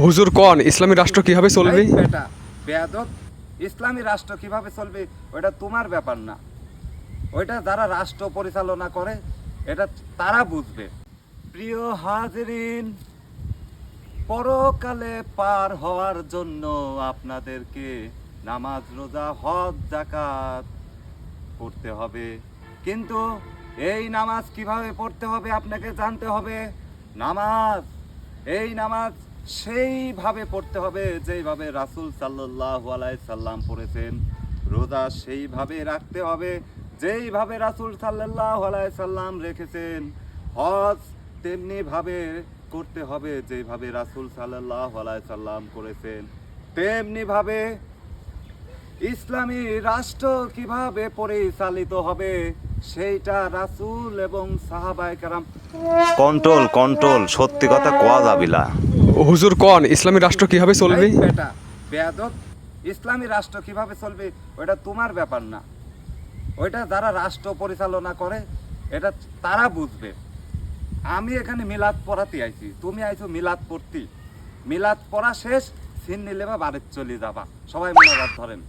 হুজুর কোন ইসলামী রাষ্ট্র কিভাবে চলবে? এই বেটা বেয়াদব, ইসলামী রাষ্ট্র কিভাবে চলবে ওটা তোমার ব্যাপার না। ওইটা যারা রাষ্ট্র পরিচালনা করে এটা তারা বুঝবে। প্রিয় হাজরিন, পরকালে পার হওয়ার জন্য আপনাদেরকে নামাজ, রোজা, হজ, যাকাত পড়তে হবে। কিন্তু এই নামাজ কিভাবে পড়তে হবে আপনাকে জানতে হবে। এই নামাজ সেইভাবে পড়তে হবে যেইভাবে রাসূল সাল্লাল্লাহু আলাইহি সাল্লাম পড়েছেন। রোজা সেইভাবে রাখতে হবে যেইভাবে রাসূল সাল্লাল্লাহু আলাইহি সাল্লাম রেখেছেন। হজ তেমনি ভাবে করতে হবে যেভাবে রাসূল সাল্লাল্লাহু আলাইহি সাল্লাম করেছেন। তেমনি ভাবে ইসলামী রাষ্ট্র কিভাবে পরিচালিত হবে সেইটা রাসূল এবং সাহাবায়ে কেরাম। কন্ট্রোল কন্ট্রোল, সত্যি কথা কোয়া যাবিলা। হুজুর কোন ইসলামী রাষ্ট্র কিভাবে চলবে? এই বেটা বেয়াদব, ইসলামী রাষ্ট্র কিভাবে চলবে ওটা তোমার ব্যাপার না। ওইটা যারা রাষ্ট্র পরিচালনা করে এটা তারা বুঝবে। আমি এখানে মিলাদ পড়াতে আইছি, তুমি আইছো মিলাদ পড়তি। মিলাদ পড়া শেষ, সিন নিলে বা বাড়িতে চলে যাবা। সবাই মিলাদ ধরেন।